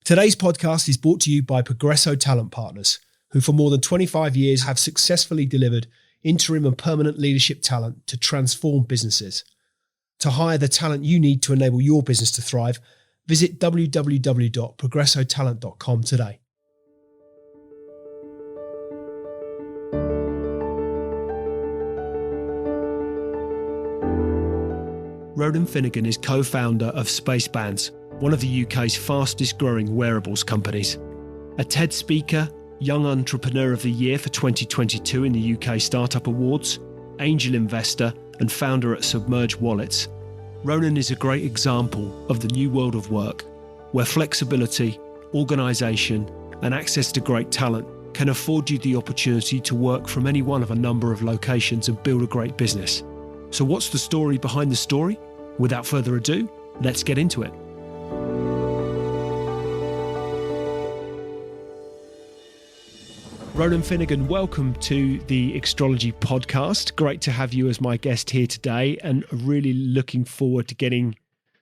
Today's podcast is brought to you by Progresso Talent Partners, who for more than 25 years have successfully delivered interim and permanent leadership talent to transform businesses. To hire the talent you need to enable your business to thrive, visit www.progressotalent.com today. Ronan Finnegan is co-founder of Spacebands, one of the UK's fastest growing wearables companies. A TED speaker, Young Entrepreneur of the Year for 2022 in the UK Startup Awards, angel investor and founder at Submerge Wallets, Ronan is a great example of the new world of work, where flexibility, organisation and access to great talent can afford you the opportunity to work from any one of a number of locations and build a great business. So what's the story behind the story? Without further ado, let's get into it. Ronan Finnegan, welcome to the Extrology podcast. Great to have you as my guest here today, and really looking forward to getting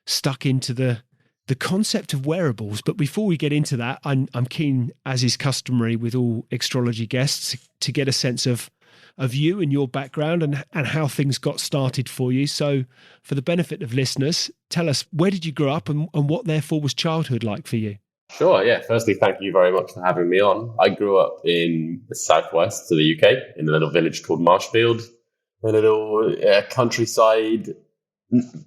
stuck into the concept of wearables. But before we get into that, I'm keen, as is customary with all Extrology guests, to get a sense of you and your background and how things got started for you. So for the benefit of listeners, tell us, where did you grow up and what therefore was childhood like for you? Sure, yeah. Firstly, thank you very much for having me on. I grew up in the southwest of the UK, in a little village called Marshfield, a little countryside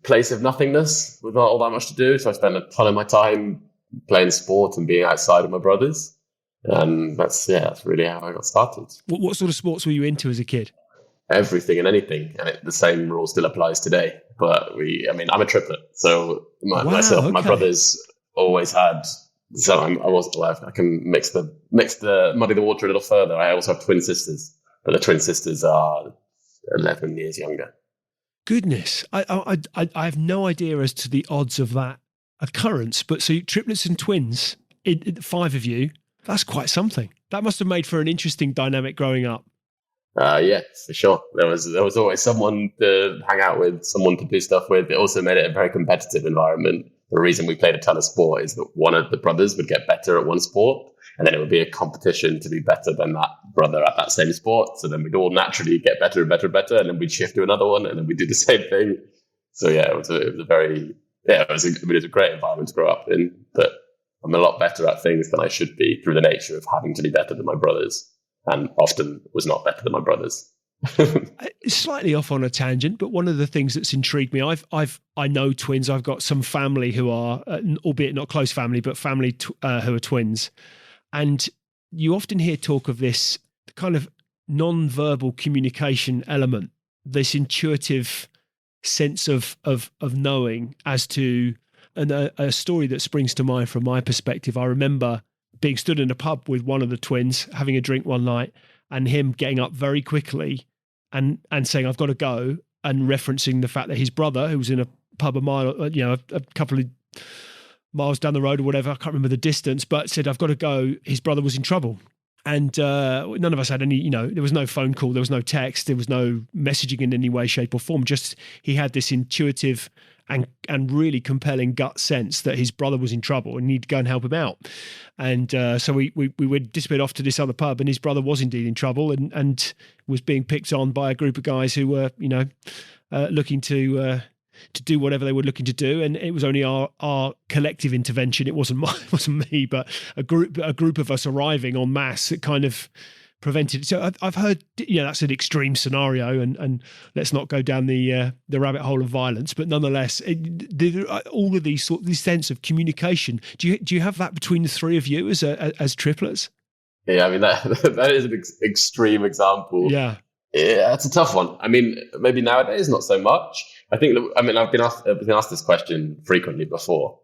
place of nothingness with not all that much to do. So I spent a ton of my time playing sport and being outside with my brothers. And that's really how I got started. What sort of sports were you into as a kid? Everything and anything. And the same rule still applies today. But I'm a triplet. So my brothers always had... So I can muddy the water a little further. I also have twin sisters, but the twin sisters are 11 years younger. Goodness, I have no idea as to the odds of that occurrence. But so triplets and twins, 5 of you, that's quite something. That must have made for an interesting dynamic growing up. Yeah, for sure. There was always someone to hang out with, someone to do stuff with. It also made it a very competitive environment. The reason we played a ton of sport is that one of the brothers would get better at one sport, and then it would be a competition to be better than that brother at that same sport. So then we'd all naturally get better and better and better, and then we'd shift to another one, and then we'd do the same thing. So yeah, it was a great environment to grow up in. But I'm a lot better at things than I should be through the nature of having to be better than my brothers, and often was not better than my brothers. Slightly off on a tangent, but one of the things that's intrigued me, I know twins. I've got some family who are, albeit not close family, but family who are twins, and you often hear talk of this kind of non-verbal communication element, this intuitive sense of knowing as to, and a story that springs to mind from my perspective. I remember being stood in a pub with one of the twins, having a drink one night, and him getting up very quickly and saying, "I've got to go," and referencing the fact that his brother, who was in a pub a couple of miles down the road or whatever, I can't remember the distance, but said, "I've got to go." His brother was in trouble. And none of us had any, there was no phone call, there was no text, there was no messaging in any way, shape or form. Just he had this intuitive and really compelling gut sense that his brother was in trouble and he'd go and help him out. And so we disappeared off to this other pub, and his brother was indeed in trouble and was being picked on by a group of guys who were, looking to do whatever they were looking to do. And it was only our collective intervention. It wasn't me, but a group of us arriving en masse that kind of prevented. So I've heard, that's an extreme scenario, and let's not go down the rabbit hole of violence. But nonetheless, all of these this sense of communication. Do you have that between the three of you as triplets? Yeah, that is an extreme example. Yeah, it's a tough one. Maybe nowadays not so much. I've been asked this question frequently before.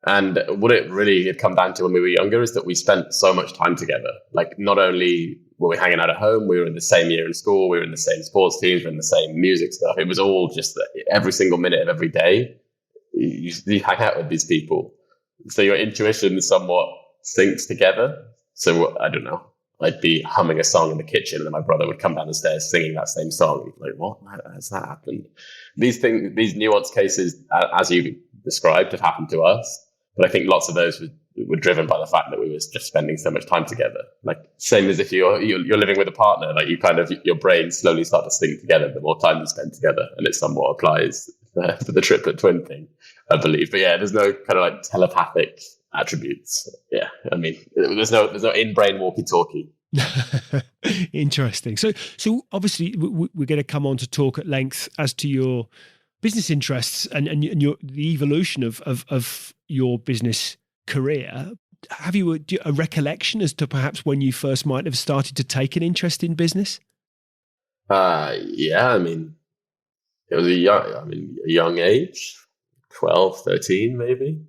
And what it really had come down to when we were younger is that we spent so much time together. Like, not only were we hanging out at home, we were in the same year in school, we were in the same sports teams, we were in the same music stuff. It was all just every single minute of every day, you hang out with these people. So your intuition somewhat syncs together. So, I don't know, I'd be humming a song in the kitchen and then my brother would come down the stairs singing that same song. Like, what has that happened? These nuanced cases, as you described, have happened to us. But I think lots of those were driven by the fact that we were just spending so much time together. Like same as if you're living with a partner, like you kind of, your brains slowly start to sync together the more time you spend together, and it somewhat applies for the triplet twin thing, I believe. But yeah, there's no kind of like telepathic attributes. Yeah, I mean, there's no in-brain walkie-talkie. Interesting. So obviously we're going to come on to talk at length as to your business interests and the evolution of your business career. Have you a recollection as to perhaps when you first might have started to take an interest in business? Yeah, I mean, it was a young age, 12, 13 maybe.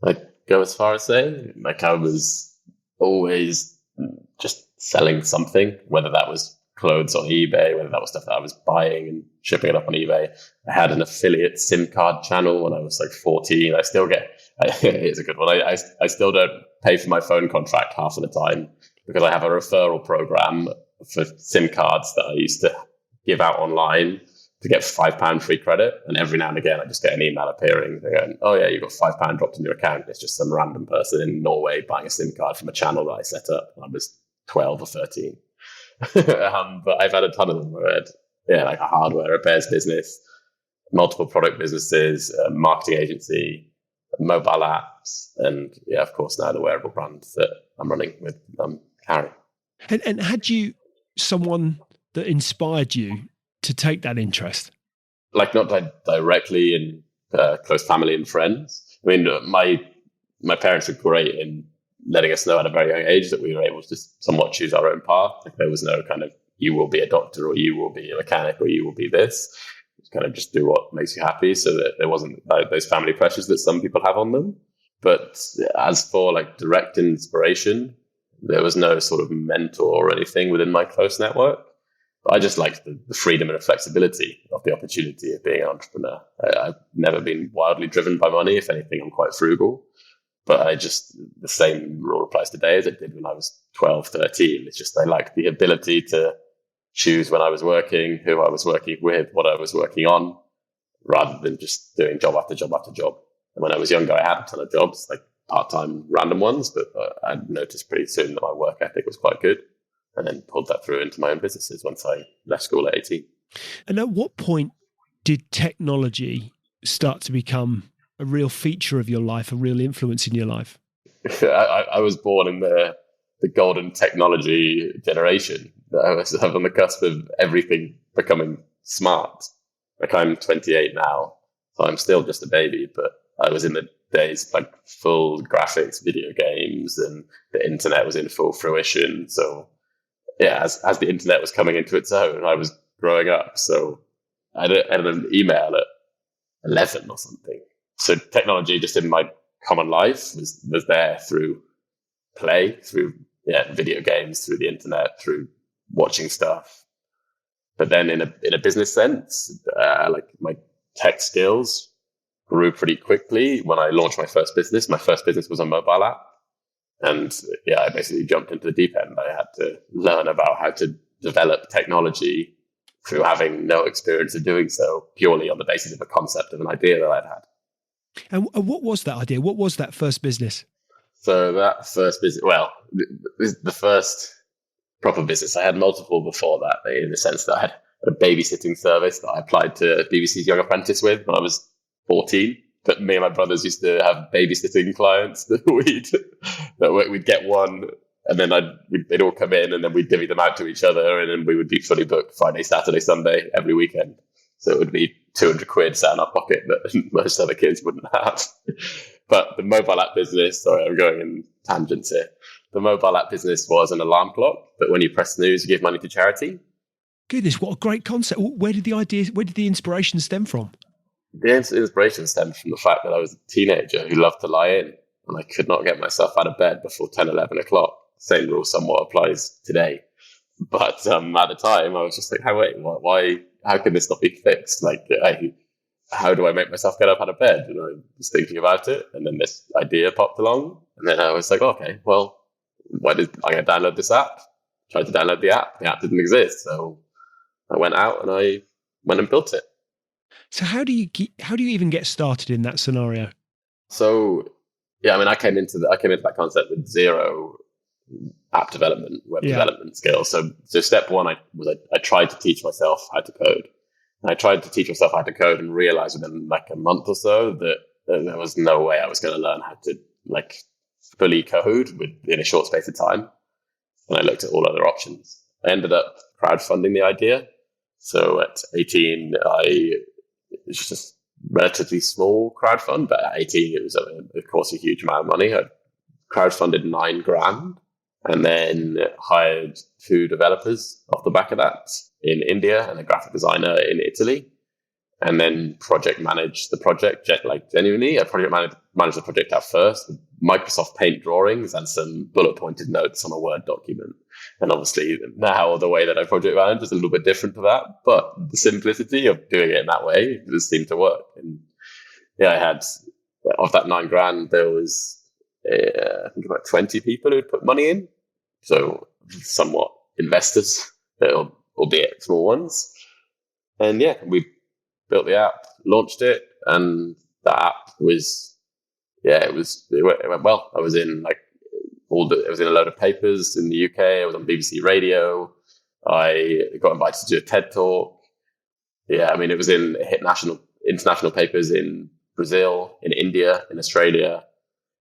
I'd go as far as saying, like, I was always just selling something, whether that was clothes on eBay, whether that was stuff that I was buying and shipping it up on eBay. I had an affiliate SIM card channel when I was like 14. I still get, it's a good one. I still don't pay for my phone contract half of the time because I have a referral program for SIM cards that I used to give out online to get £5 free credit. And every now and again, I just get an email appearing going, oh yeah, you got £5 dropped in your account. It's just some random person in Norway buying a SIM card from a channel that I set up when I was 12 or 13. But I've had a ton of them where I had, like a hardware repairs business, multiple product businesses, a marketing agency, mobile apps, and yeah, of course now the wearable brand that I'm running with Harry. And had you someone that inspired you to take that interest? Like not directly in close family and friends. I mean, my parents were great in letting us know at a very young age that we were able to somewhat choose our own path. Like there was no kind of, you will be a doctor or you will be a mechanic or you will be this. Kind of just do what makes you happy, so that there wasn't those family pressures that some people have on them. But as for like direct inspiration, there was no sort of mentor or anything within my close network. I just liked the freedom and the flexibility of the opportunity of being an entrepreneur. I've never been wildly driven by money. If anything, I'm quite frugal. But the same rule applies today as it did when I was 12, 13. It's just I like the ability to choose when I was working, who I was working with, what I was working on, rather than just doing job after job after job. And when I was younger, I had a ton of jobs, like part-time random ones, but I noticed pretty soon that my work ethic was quite good, and then pulled that through into my own businesses once I left school at 18. And at what point did technology start to become a real feature of your life, a real influence in your life? I was born in the golden technology generation. I was on the cusp of everything becoming smart. Like I'm 28 now, so I'm still just a baby, but I was in the days like full graphics, video games, and the internet was in full fruition. So yeah, as the internet was coming into its own, I was growing up. So I had an email at 11 or something. So technology just in my common life was there through play, through video games, through the internet, through watching stuff. But then in a business sense, like my tech skills grew pretty quickly when I launched my first business. My first business was a mobile app. And I basically jumped into the deep end. I had to learn about how to develop technology through having no experience of doing so, purely on the basis of a concept of an idea that I'd had. And what was that idea? What was that first business? So that first business, the first proper business, I had multiple before that, in the sense that I had a babysitting service that I applied to BBC's Young Apprentice with when I was 14. But me and my brothers used to have babysitting clients that we'd get one, and then they'd all come in, and then we'd divvy them out to each other, and then we would be fully booked Friday, Saturday, Sunday, every weekend. So it would be 200 quid sat in our pocket that most other kids wouldn't have. But the mobile app business, sorry, I'm going in tangents here. The mobile app business was an alarm clock, but when you press snooze, you give money to charity. Goodness, what a great concept. Where did the inspiration stem from? The inspiration stemmed from the fact that I was a teenager who loved to lie in, and I could not get myself out of bed before 10, 11 o'clock. Same rule somewhat applies today. But at the time, I was just like, why, how can this not be fixed? Like, how do I make myself get up out of bed? And I was thinking about it, and then this idea popped along, and then I was like, okay, well, I'm going to download this app. Tried to download the app didn't exist, so I went out and I went and built it. So how do you even get started in that scenario? So yeah, I mean, I came into that concept with zero app development, web development skills. So step one, I tried to teach myself how to code. And I tried to teach myself how to code and realized within like a month or so that there was no way I was going to learn how to like fully code in a short space of time. And I looked at all other options. I ended up crowdfunding the idea. So at 18, it was just a relatively small crowdfund, but at 18, it was, of course, a huge amount of money. I crowdfunded $9,000 and then hired 2 developers off the back of that in India and a graphic designer in Italy. And then project managed the project, like genuinely. I project managed the project out first with Microsoft Paint drawings and some bullet pointed notes on a Word document. And obviously now the way that I project manage is a little bit different to that, but the simplicity of doing it in that way just seemed to work. And yeah, I had, of that $9,000, there was, I think about 20 people who put money in. So somewhat investors, albeit small ones. And yeah, we built the app, launched it, and the app was, it went well. I was in it was in a load of papers in the UK. I was on BBC Radio. I got invited to do a TED talk. Yeah, I mean, it hit international papers in Brazil, in India, in Australia.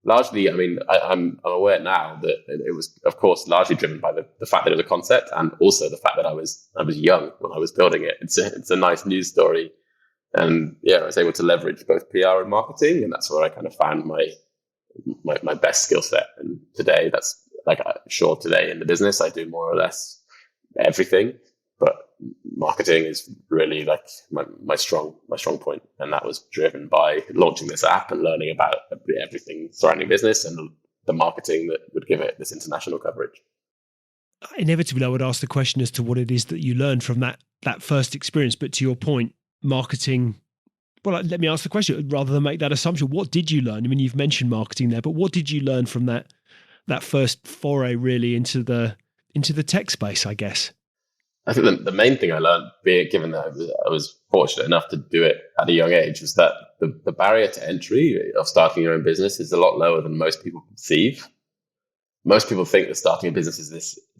Largely, I mean, I'm aware now that it was, of course, largely driven by the fact that it was a concept, and also the fact that I was young when I was building it. It's a nice news story. And yeah, I was able to leverage both PR and marketing, and that's where I kind of found my best skill set. And today, that's today in the business, I do more or less everything, but marketing is really like my strong point. And that was driven by launching this app and learning about everything surrounding business and the marketing that would give it this international coverage. Inevitably, I would ask the question as to what it is that you learned from that first experience. But to your point, marketing, well, let me ask the question rather than make that assumption. What did you learn? I mean, you've mentioned marketing there, but what did you learn from that first foray really into the tech space, I guess? I think the main thing I learned, given that I was fortunate enough to do it at a young age, was that the barrier to entry of starting your own business is a lot lower than most people perceive. Most people think that starting a business is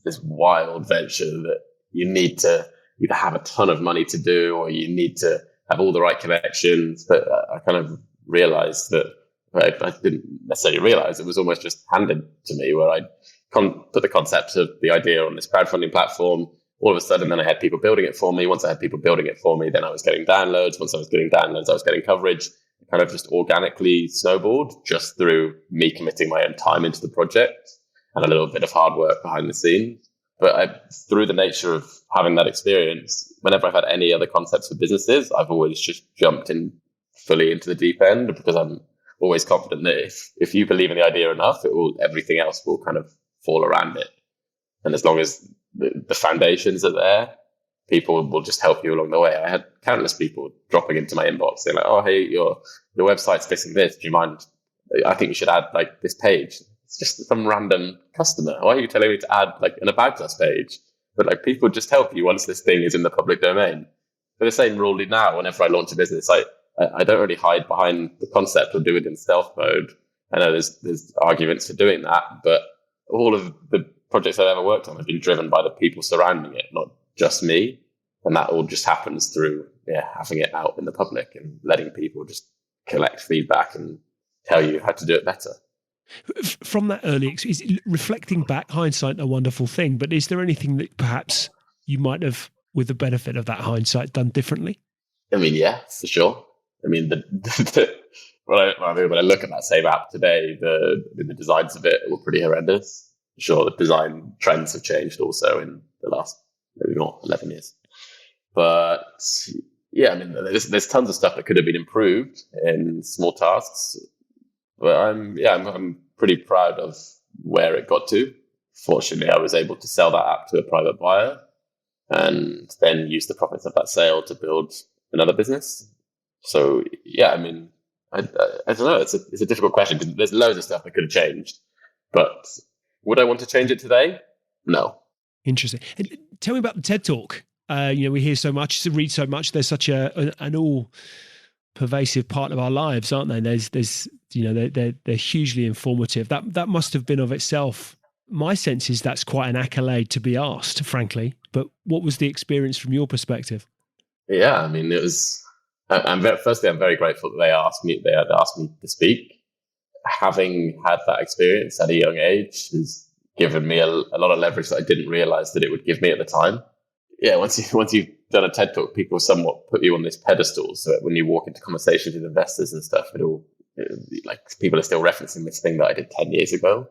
this wild venture that you need to either have a ton of money to do, or you need to have all the right connections. But I kind of realized that I didn't necessarily realize it was almost just handed to me, where I put the concept of the idea on this crowdfunding platform. All of a sudden, then I had people building it for me. Once I had people building it for me, then I was getting downloads. Once I was getting downloads, I was getting coverage. It kind of just organically snowballed just through me committing my own time into the project and a little bit of hard work behind the scenes. But through the nature of having that experience, whenever I've had any other concepts for businesses, I've always just jumped in fully into the deep end, because I'm always confident that if you believe in the idea enough, everything else will kind of fall around it. And as long as the foundations are there, people will just help you along the way. I had countless people dropping into my inbox saying like, "Oh, hey, your website's missing this. Do you mind? I think you should add like this page." It's just some random customer. Why are you telling me to add like an About Us page? But like, people just help you once this thing is in the public domain. For the same rule now, whenever I launch a business, I don't really hide behind the concept or do it in stealth mode. I know there's arguments for doing that, but all of the projects I've ever worked on have been driven by the people surrounding it, not just me. And that all just happens through having it out in the public and letting people just collect feedback and tell you how to do it better. From that early experience, reflecting back, hindsight, a wonderful thing, but is there anything that perhaps you might have, with the benefit of that hindsight, done differently? I mean, yeah, for sure. I mean, when I look at that same app today, the designs of it were pretty horrendous. Sure, the design trends have changed also in the last maybe not 11 years. But yeah, I mean, there's tons of stuff that could have been improved in small tasks. But I'm pretty proud of where it got to. Fortunately, I was able to sell that app to a private buyer and then use the profits of that sale to build another business. So yeah, I mean, I don't know. It's a difficult question because there's loads of stuff that could have changed. But would I want to change it today? No. Interesting. And tell me about the TED Talk. We hear so much, read so much. There's such an all-pervasive part of our lives, aren't they? There's they're hugely informative. That must have been of itself. My sense is that's quite an accolade to be asked, frankly. But what was the experience from your perspective? Yeah, I mean, it was. Firstly, I'm very grateful that they had asked me to speak. Having had that experience at a young age has given me a lot of leverage that I didn't realize that it would give me at the time. Yeah, once you've done a TED Talk, people somewhat put you on this pedestal, so that when you walk into conversations with investors and stuff, like people are still referencing this thing that I did 10 years ago.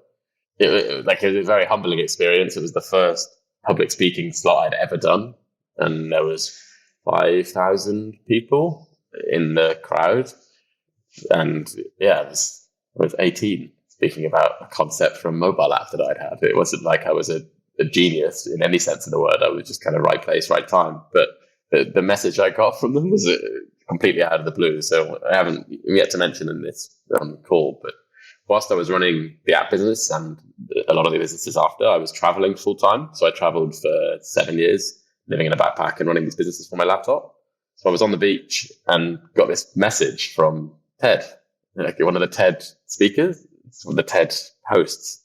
It was a very humbling experience. It was the first public speaking slot I'd ever done, and there was 5,000 people in the crowd, and yeah, I was 18 speaking about a concept from a mobile app that I'd had. It wasn't like I was a genius in any sense of the word. I was just kind of right place, right time. But the message I got from them was completely out of the blue. So I haven't yet to mention in this call, but whilst I was running the app business and a lot of the businesses after, I was traveling full time. So I traveled for 7 years, living in a backpack and running these businesses from my laptop. So I was on the beach and got this message from TED, like one of the TED speakers, one of the TED hosts.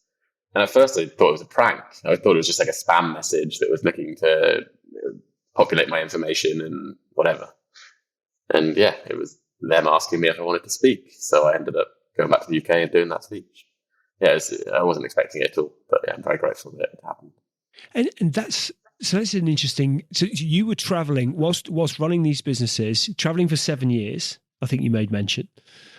And at first I thought it was a prank. I thought it was just like a spam message that was looking to populate my information and whatever. And yeah, it was them asking me if I wanted to speak. So I ended up going back to the UK and doing that speech. Yeah, I wasn't expecting it at all, but yeah, I'm very grateful that it happened. And that's an interesting. So you were traveling whilst running these businesses, traveling for 7 years. I think you made mention,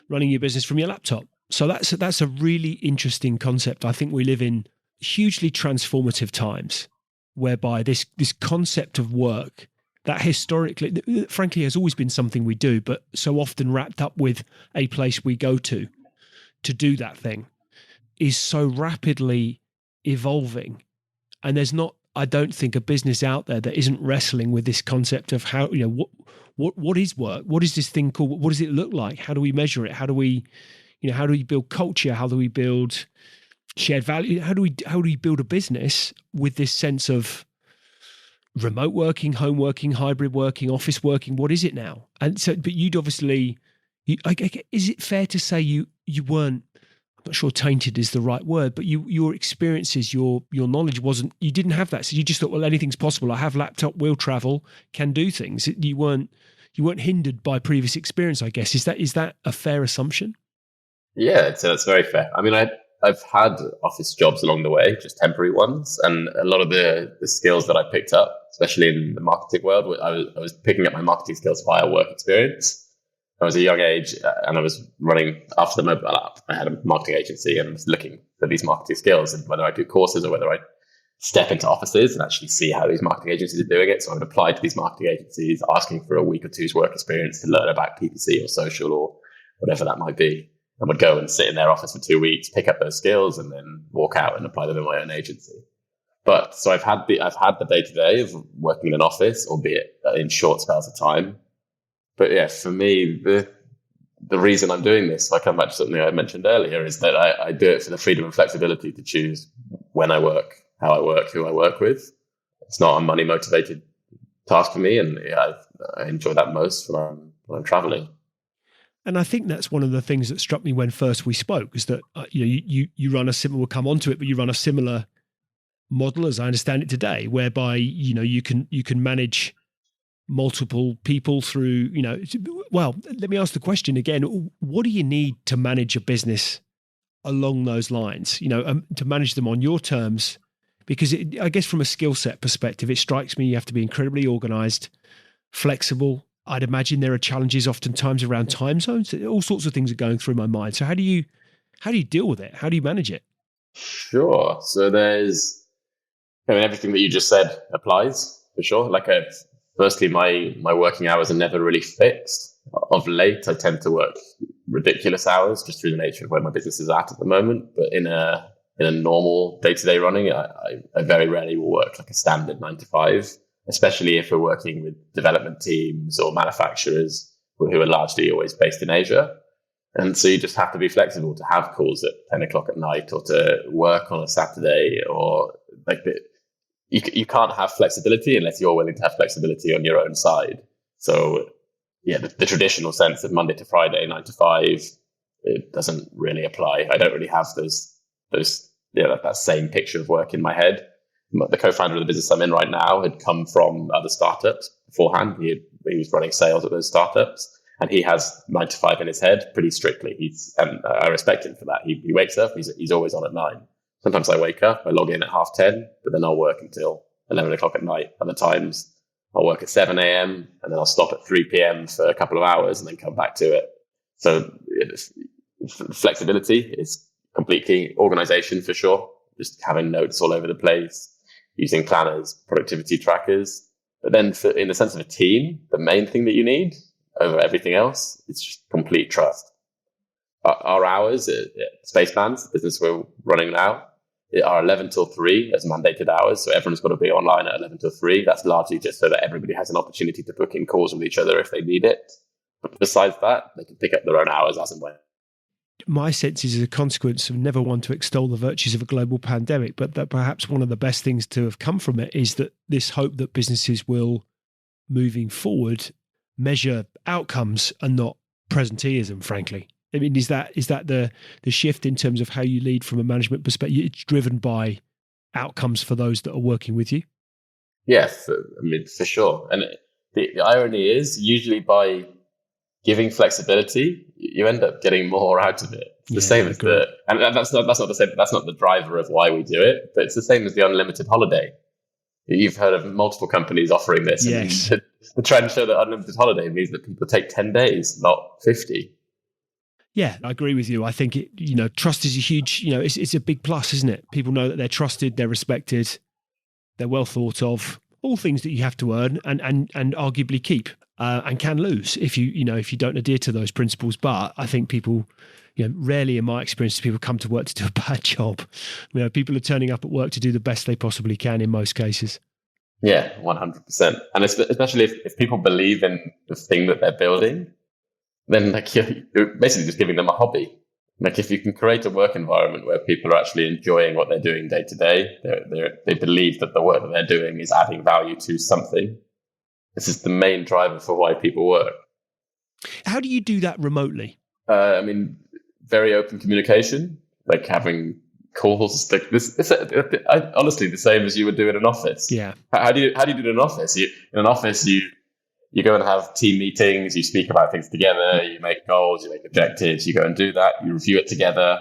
running your business from your laptop. So that's a really interesting concept. I think we live in hugely transformative times, whereby this concept of work that historically, frankly, has always been something we do, but so often wrapped up with a place we go to do that thing, is so rapidly evolving. And there's not, I don't think, a business out there that isn't wrestling with this concept of how, what is work? What is this thing called? What does it look like? How do we measure it? How do we build culture? How do we build shared value? How do we build a business with this sense of remote working, home working, hybrid working, office working? What is it now? And so, but you'd obviously, is it fair to say you weren't, I'm not sure tainted is the right word, but your experiences, your knowledge wasn't, you didn't have that. So you just thought, well, anything's possible. I have laptop, will travel, can do things. You weren't hindered by previous experience, I guess. Is that a fair assumption? Yeah, so that's very fair. I mean, I've had office jobs along the way, just temporary ones, and a lot of the skills that I picked up, especially in the marketing world, I was picking up my marketing skills via work experience. I was a young age, and I was running after the mobile app. I had a marketing agency and was looking for these marketing skills, and whether I do courses or whether I step into offices and actually see how these marketing agencies are doing it. So I would apply to these marketing agencies, asking for a week or two's work experience to learn about PPC or social or whatever that might be. I would go and sit in their office for 2 weeks, pick up those skills, and then walk out and apply them in my own agency. But so I've had the day-to-day of working in an office, albeit in short spells of time. But yeah, for me, the reason I'm doing this, like I'm back to something I mentioned earlier, is that I do it for the freedom and flexibility to choose when I work, how I work, who I work with. It's not a money-motivated task for me, and yeah, I enjoy that most when I'm traveling. And I think that's one of the things that struck me when first we spoke, is that you run a similar. We'll come onto it, but you run a similar model, as I understand it today, whereby you can manage multiple people through. Well, let me ask the question again: what do you need to manage a business along those lines? To manage them on your terms, because I guess from a skill set perspective, it strikes me you have to be incredibly organized, flexible. I'd imagine there are challenges oftentimes around time zones. All sorts of things are going through my mind. So how do you deal with it? How do you manage it? Sure. So everything that you just said applies for sure. Firstly, my working hours are never really fixed. Of late, I tend to work ridiculous hours just through the nature of where my business is at the moment. But in a normal day-to-day running, I very rarely will work like a standard 9 to 5. Especially if we're working with development teams or manufacturers who are largely always based in Asia. And so you just have to be flexible to have calls at 10 o'clock at night or to work on a Saturday, or you can't have flexibility unless you're willing to have flexibility on your own side. So yeah, the traditional sense of Monday to Friday, 9 to 5 it doesn't really apply. I don't really have that same picture of work in my head. The co-founder of the business I'm in right now had come from other startups beforehand. He was running sales at those startups, and he has 9 to 5 in his head pretty strictly. And I respect him for that. He wakes up, he's always on at 9. Sometimes I wake up, I log in at 10:30, but then I'll work until 11 o'clock at night. Other times I'll work at 7 a.m. and then I'll stop at 3 p.m. for a couple of hours and then come back to it. So flexibility is completely organization for sure. Just having notes all over the place, using planners, productivity trackers. But then in the sense of a team, the main thing that you need over everything else is just complete trust. Our hours at Spacebands, the business we're running now, are 11 till 3 as mandated hours. So everyone's got to be online at 11 till 3. That's largely just so that everybody has an opportunity to book in calls with each other if they need it. But besides that, they can pick up their own hours as and when. My sense is a consequence of never want to extol the virtues of a global pandemic, but that perhaps one of the best things to have come from it is that this hope that businesses will, moving forward, measure outcomes and not presenteeism, frankly. I mean, is that the shift in terms of how you lead from a management perspective? It's driven by outcomes for those that are working with you? Yes, I mean, for sure. And the irony is usually by giving flexibility, you end up getting more out of it. It's the same as and that's not the same. That's not the driver of why we do it, but it's the same as the unlimited holiday. You've heard of multiple companies offering this. Yes. And the trends show that unlimited holiday means that people take 10 days, not 50. Yeah, I agree with you. I think trust is a huge, it's a big plus, isn't it? People know that they're trusted, they're respected, they're well thought of. All things that you have to earn and arguably keep and can lose if you don't adhere to those principles. But I think people, rarely in my experience, people come to work to do a bad job. People are turning up at work to do the best they possibly can in most cases. Yeah, 100%. And especially if people believe in the thing that they're building, then you're basically just giving them a hobby. Like if you can create a work environment where people are actually enjoying what they're doing day to day, they believe that the work that they're doing is adding value to something. This is the main driver for why people work. How do you do that remotely? Very open communication, like having calls. Like honestly, the same as you would do in an office. Yeah. How do you do it in an office? In an office, you go and have team meetings, you speak about things together, you make goals, you make objectives, you go and do that, you review it together.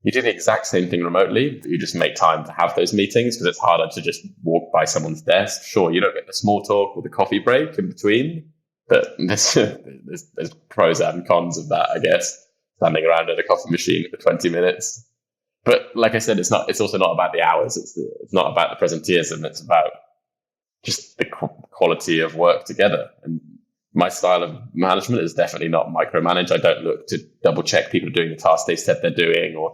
You do the exact same thing remotely, but you just make time to have those meetings because it's harder to just walk by someone's desk. Sure, you don't get the small talk or the coffee break in between, but there's pros and cons of that, I guess. Standing around at a coffee machine for 20 minutes. But like I said, it's also not about the hours. It's not about the presenteeism. It's about just the quality of work together. And my style of management is definitely not micromanage. I don't look to double check people are doing the task they said they're doing or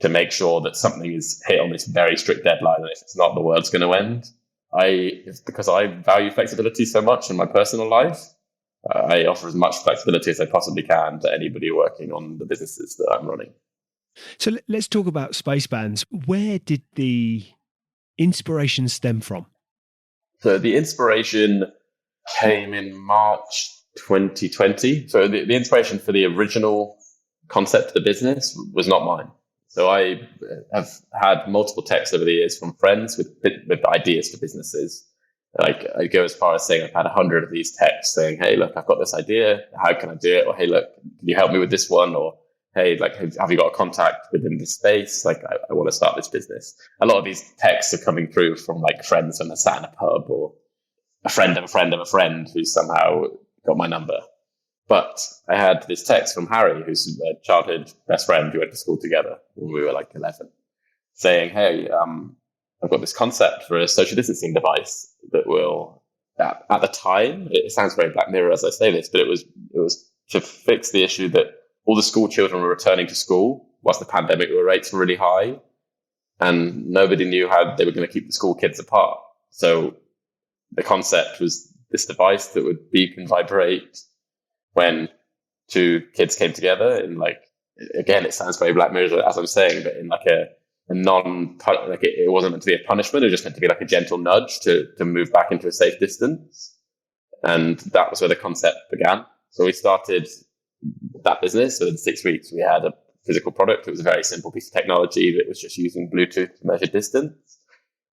to make sure that something is hit on this very strict deadline. And if it's not, the world's going to end. It's because I value flexibility so much in my personal life. I offer as much flexibility as I possibly can to anybody working on the businesses that I'm running. So let's talk about Spacebands. Where did the inspiration stem from? So the inspiration came in March 2020. So the inspiration for the original concept of the business was not mine. So I have had multiple texts over the years from friends with ideas for businesses. Like I go as far as saying I've had 100 of these texts saying, "Hey, look, I've got this idea. How can I do it?" Or, "Hey, look, can you help me with this one?" Or, "Hey, like, have you got a contact within this space? Like, I want to start this business." A lot of these texts are coming through from like friends when they're sat in a pub or a friend of a friend of a friend who somehow got my number. But I had this text from Harry, who's a childhood best friend who went to school together when we were like 11, saying, "Hey, I've got this concept for a social distancing device that will, at the time, it sounds very Black Mirror as I say this, but it was to fix the issue that all the school children were returning to school whilst the pandemic rates were really high, and nobody knew how they were going to keep the school kids apart. So the concept was this device that would beep and vibrate when two kids came together, and like, again, it sounds very Black Mirror as I'm saying, but in like a it wasn't meant to be a punishment. It was just meant to be like a gentle nudge to move back into a safe distance. And that was where the concept began. So we started that business. So in 6 weeks, we had a physical product. It was a very simple piece of technology that was just using Bluetooth to measure distance.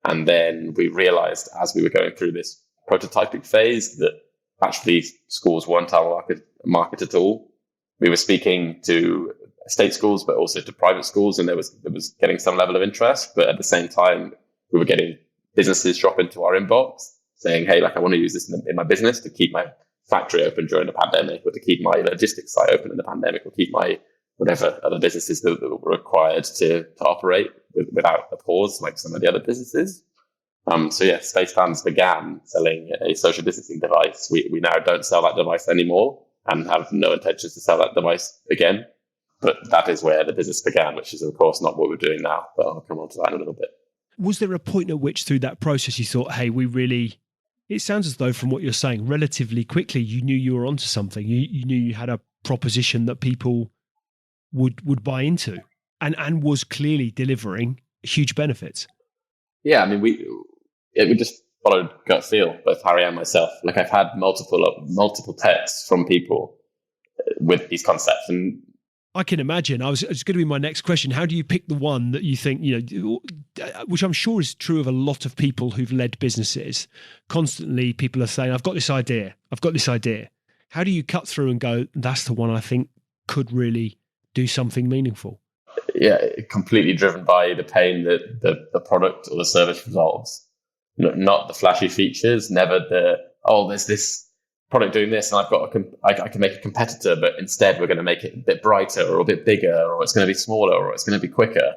And then we realized as we were going through this prototyping phase that actually schools weren't our market at all. We were speaking to state schools, but also to private schools, and there was getting some level of interest. But at the same time, we were getting businesses drop into our inbox saying, hey, like I want to use this in my business to keep my factory open during the pandemic, or to keep my logistics site open in the pandemic, or keep my whatever other businesses that were required to operate without a pause, like some of the other businesses. So yeah, Spacebands began selling a social distancing device. We now don't sell that device anymore and have no intentions to sell that device again. But that is where the business began, which is of course not what we're doing now. But I'll come on to that in a little bit. Was there a point at which through that process you thought, hey, it sounds as though from what you're saying, relatively quickly, you knew you were onto something. You knew you had a proposition that people would buy into and was clearly delivering huge benefits. Yeah, I mean, we just followed gut feel, both Harry and myself. Like I've had multiple texts from people with these concepts, and I can imagine. It's going to be my next question. How do you pick the one that you think, which I'm sure is true of a lot of people who've led businesses? Constantly people are saying, I've got this idea. How do you cut through and go, that's the one I think could really do something meaningful? Yeah, completely driven by the pain that the product or the service resolves. Not the flashy features, never there's this product doing this and I can make a competitor, but instead we're going to make it a bit brighter or a bit bigger, or it's going to be smaller or it's going to be quicker.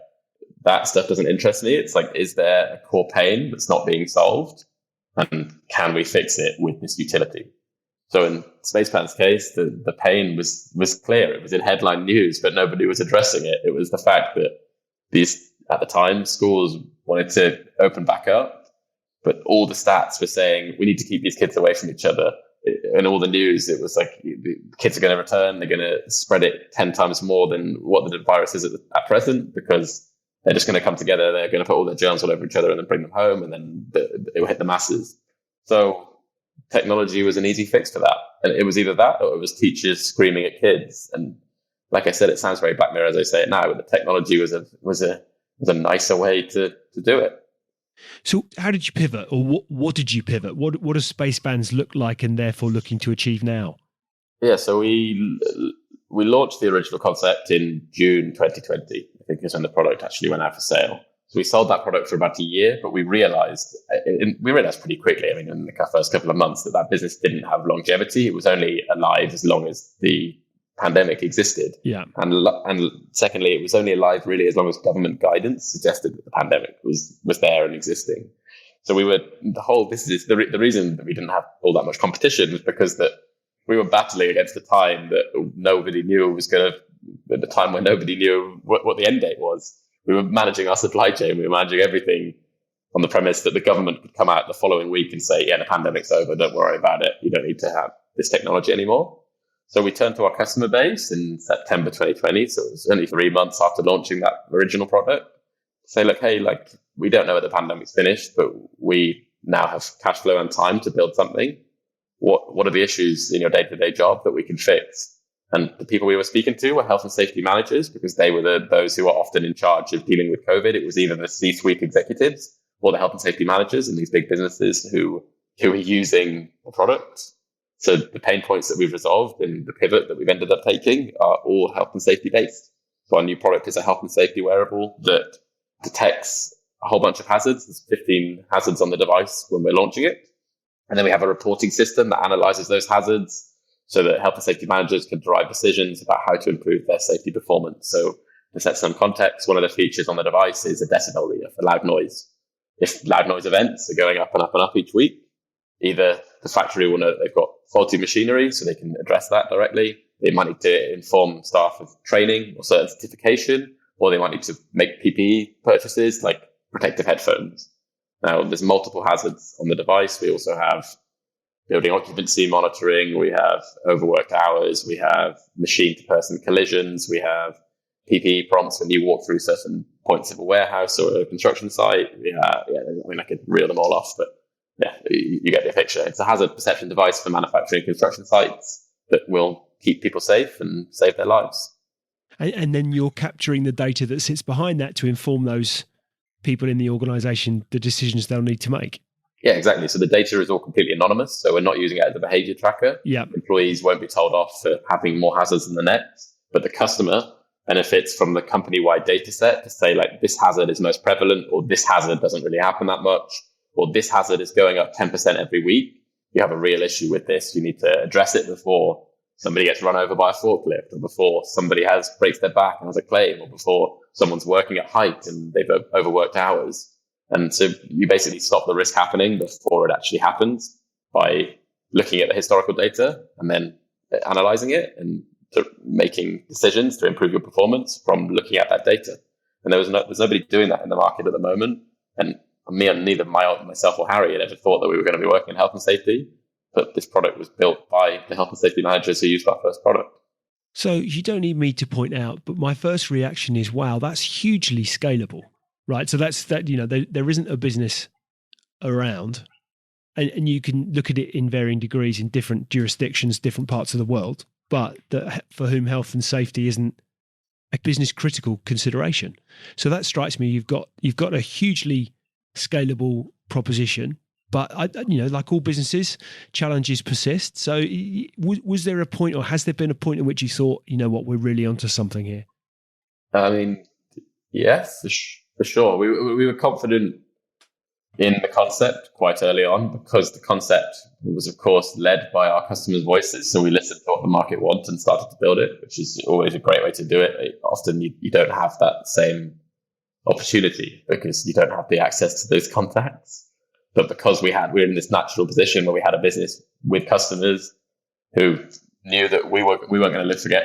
That stuff doesn't interest me. It's like, is there a core pain that's not being solved? And can we fix it with this utility? So in Spacebands' case, the pain was clear. It was in headline news, but nobody was addressing it. It was the fact that at the time, schools wanted to open back up, but all the stats were saying we need to keep these kids away from each other. In all the news, it was like the kids are going to return. They're going to spread it 10 times more than what the virus is at present, because they're just going to come together. They're going to put all their germs all over each other and then bring them home, and then it will hit the masses. So technology was an easy fix for that. And it was either that or it was teachers screaming at kids. And like I said, it sounds very Black Mirror as I say it now, but the technology was a nicer way to do it. So how did you pivot, or what did you pivot? What does Spacebands look like and therefore looking to achieve now? Yeah, so we launched the original concept in June 2020. I think is when the product actually went out for sale. So we sold that product for about a year, but we realized pretty quickly, I mean, in the first couple of months, that business didn't have longevity. It was only alive as long as the pandemic existed. Yeah. And secondly, it was only alive really as long as government guidance suggested that the pandemic was there and existing. So the reason that we didn't have all that much competition was because that we were battling against a time that nobody knew at the time when nobody knew what the end date was. We were managing our supply chain. We were managing everything on the premise that the government could come out the following week and say, yeah, the pandemic's over. Don't worry about it. You don't need to have this technology anymore. So we turned to our customer base in September 2020. So it was only 3 months after launching that original product. Say, look, hey, like, we don't know when the pandemic's finished, but we now have cash flow and time to build something. What are the issues in your day-to-day job that we can fix? And the people we were speaking to were health and safety managers, because they were those who were often in charge of dealing with COVID. It was either the C-suite executives or the health and safety managers in these big businesses who are using the product. So the pain points that we've resolved and the pivot that we've ended up taking are all health and safety based. So our new product is a health and safety wearable that detects a whole bunch of hazards. There's 15 hazards on the device when we're launching it. And then we have a reporting system that analyzes those hazards so that health and safety managers can derive decisions about how to improve their safety performance. So to set some context, one of the features on the device is a decibel reader for loud noise. If loud noise events are going up and up and up each week, either the factory will know that they've got faulty machinery, so they can address that directly. They might need to inform staff of training or certain certification, or they might need to make PPE purchases like protective headphones. Now, there's multiple hazards on the device. We also have building occupancy monitoring. We have overworked hours. We have machine-to-person collisions. We have PPE prompts when you walk through certain points of a warehouse or a construction site. I could reel them all off, but yeah, you get the picture. It's a hazard perception device for manufacturing construction sites that will keep people safe and save their lives. And then you're capturing the data that sits behind that to inform those people in the organization the decisions they'll need to make. Yeah, exactly. So the data is all completely anonymous. So we're not using it as a behavior tracker. Yeah. Employees won't be told off for having more hazards than the next, but the customer benefits from the company-wide data set to say, like, this hazard is most prevalent, or this hazard doesn't really happen that much, or this hazard is going up 10% every week. You have a real issue with this. You need to address it before somebody gets run over by a forklift, or before somebody breaks their back and has a claim, or before someone's working at height and they've overworked hours. And so you basically stop the risk happening before it actually happens by looking at the historical data and then analyzing it and making decisions to improve your performance from looking at that data. And there's nobody doing that in the market at the moment. And neither myself or Harry had ever thought that we were going to be working in health and safety. But this product was built by the health and safety managers who used our first product. So you don't need me to point out, but my first reaction is, wow, that's hugely scalable, right? So that's that, there isn't a business around, and you can look at it in varying degrees in different jurisdictions, different parts of the world, but for whom health and safety isn't a business critical consideration. So that strikes me. You've got a hugely scalable proposition. But like all businesses, challenges persist. So was there a point, or has there been a point at which you thought, you know what, we're really onto something here? I mean, yes, for sure. We were confident in the concept quite early on, because the concept was, of course, led by our customers' voices. So we listened to what the market wants and started to build it, which is always a great way to do it. Often you don't have that same opportunity because you don't have the access to those contacts. But because we're in this natural position where we had a business with customers who knew that we weren't going to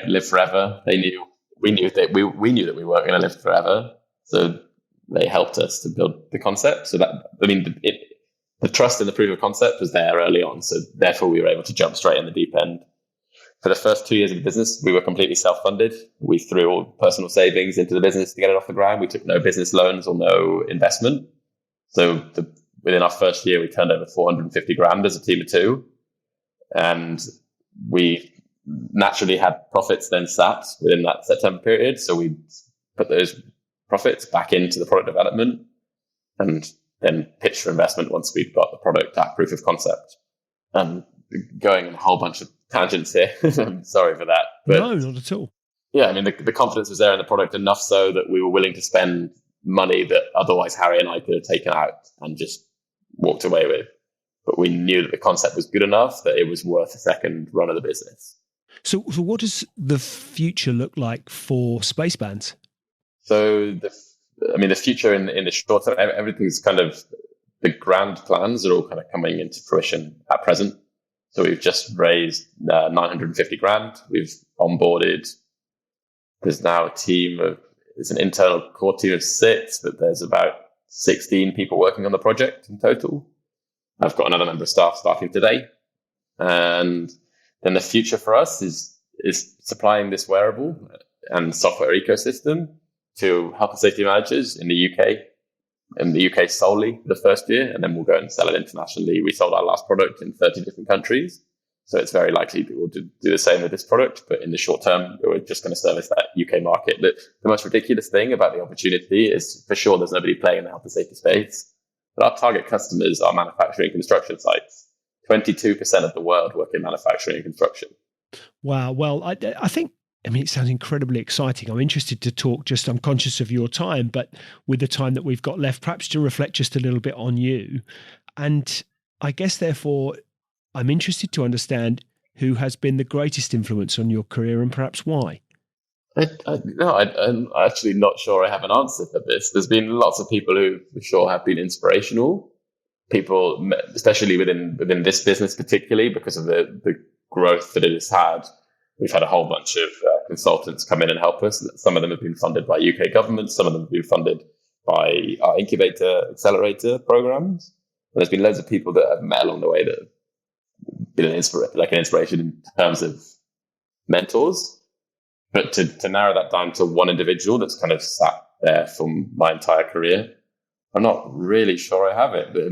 live forever. We knew that we weren't going to live forever. So they helped us to build the concept. So the trust in the proof of concept was there early on. So therefore we were able to jump straight in the deep end. For the first 2 years of the business, we were completely self-funded. We threw all personal savings into the business to get it off the ground. We took no business loans or no investment. So within our first year, we turned over 450 grand as a team of two. And we naturally had profits then sat within that September period. So we put those profits back into the product development and then pitched for investment once we'd got the product at proof of concept. And going on a whole bunch of tangents here. I'm sorry for that. But no, not at all. Yeah, I mean, the confidence was there in the product enough so that we were willing to spend money that otherwise Harry and I could have taken out and just walked away with. But we knew that the concept was good enough that it was worth a second run of the business. So what does the future look like for spacebands? So the future in the short term, everything's kind of, the grand plans are all kind of coming into fruition at present. So we've just raised 950 grand. We've onboarded. There's now it's an internal core team of 6, but there's about 16 people working on the project in total. I've got another member of staff starting today. And then the future for us is supplying this wearable and software ecosystem to health and safety managers in the UK solely for the first year, and then we'll go and sell it internationally. We sold our last product in 30 different countries. So it's very likely that we'll do the same with this product. But in the short term, we're just going to service that UK market. The most ridiculous thing about the opportunity is, for sure, there's nobody playing in the health and safety space. But our target customers are manufacturing construction sites. 22% of the world work in manufacturing and construction. Wow. Well, I think, it sounds incredibly exciting. I'm interested to talk, I'm conscious of your time, but with the time that we've got left, perhaps to reflect just a little bit on you. And I guess, therefore, I'm interested to understand who has been the greatest influence on your career and perhaps why. I'm actually not sure I have an answer for this. There's been lots of people who for sure have been inspirational. People, especially within this business particularly, because of the growth that it has had. We've had a whole bunch of consultants come in and help us. Some of them have been funded by UK government. Some of them have been funded by our incubator accelerator programs. And there's been loads of people that I've met along the way that have been an inspiration in terms of mentors. But to narrow that down to one individual that's kind of sat there for my entire career, I'm not really sure I have it. But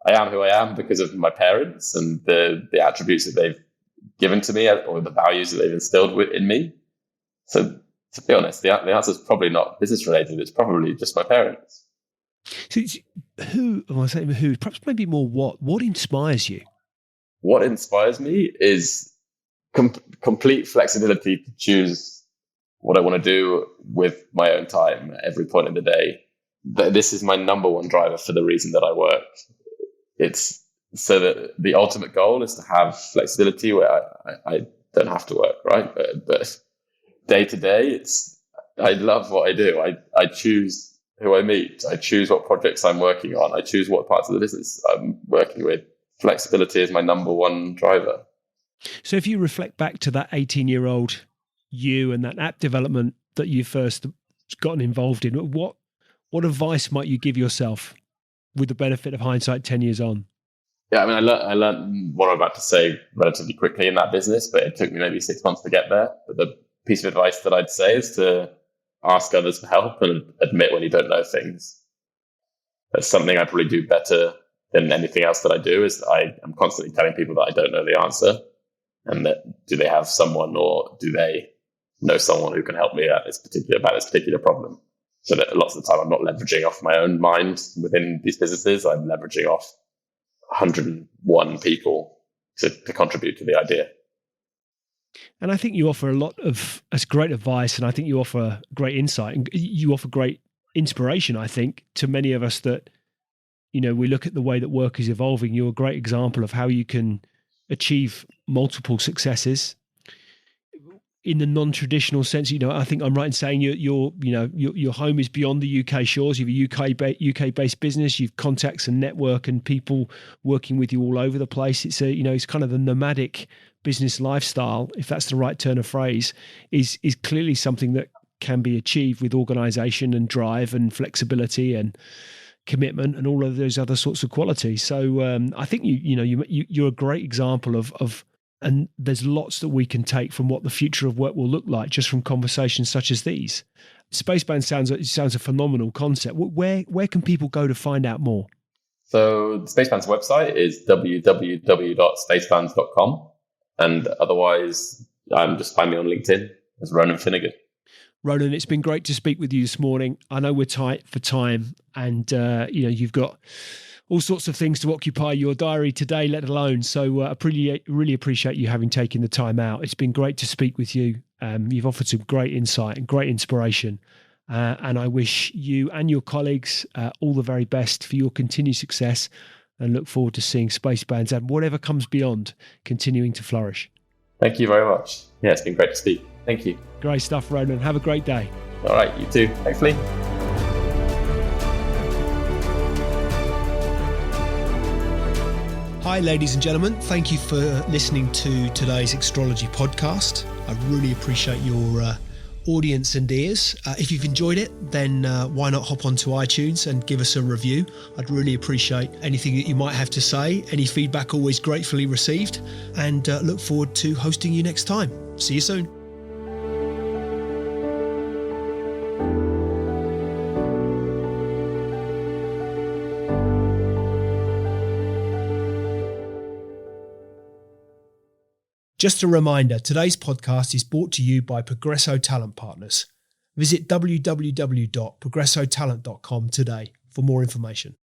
I am who I am because of my parents and the attributes that they've given to me or the values that they've instilled in me. So to be honest, the answer is probably not business related. It's probably just my parents. So perhaps maybe more what inspires you? What inspires me is complete flexibility to choose what I want to do with my own time at every point of the day. This is my number one driver for the reason that I work. It's so that the ultimate goal is to have flexibility where I don't have to work, right? But day to day, I love what I do. I choose who I meet. I choose what projects I'm working on. I choose what parts of the business I'm working with. Flexibility is my number one driver. So if you reflect back to that 18-year-old you and that app development that you first gotten involved in, what advice might you give yourself with the benefit of hindsight 10 years on? Yeah, I mean, I learned what I'm about to say relatively quickly in that business, but it took me maybe 6 months to get there. But the piece of advice that I'd say is to ask others for help and admit when you don't know things. That's something I probably do better than anything else that I do, is I am constantly telling people that I don't know the answer, and that do they have someone or do they know someone who can help me about this particular problem. So that lots of the time I'm not leveraging off my own mind within these businesses. I'm leveraging off 101 people to contribute to the idea. And I think you offer that's great advice, and I think you offer great insight, and you offer great inspiration, I think, to many of us that, we look at the way that work is evolving. You're a great example of how you can achieve multiple successes in the non-traditional sense. I think I'm right in saying your home is beyond the UK shores. You have a UK-based business. You've contacts and network and people working with you all over the place. It's it's kind of the nomadic business lifestyle, if that's the right turn of phrase, is clearly something that can be achieved with organization and drive and flexibility and commitment and all of those other sorts of qualities. So I think you're a great example of. And there's lots that we can take from what the future of work will look like just from conversations such as these. Spacebands sounds a phenomenal concept. Where can people go to find out more? So the Spacebands website is www.spacebands.com. And otherwise, just find me on LinkedIn as Ronan Finnegan. Ronan, it's been great to speak with you this morning. I know we're tight for time, and you've got all sorts of things to occupy your diary today, let alone. So I really appreciate you having taken the time out. It's been great to speak with you. You've offered some great insight and great inspiration. And I wish you and your colleagues all the very best for your continued success, and look forward to seeing Spacebands and whatever comes beyond continuing to flourish. Thank you very much. Yeah, it's been great to speak. Thank you. Great stuff, Ronan. Have a great day. All right, you too. Thanks, Lee. Hi, ladies and gentlemen. Thank you for listening to today's Extrology podcast. I really appreciate your audience and ears. If you've enjoyed it, then why not hop onto iTunes and give us a review? I'd really appreciate anything that you might have to say. Any feedback always gratefully received, and look forward to hosting you next time. See you soon. Just a reminder, today's podcast is brought to you by Progresso Talent Partners. Visit www.progressotalent.com today for more information.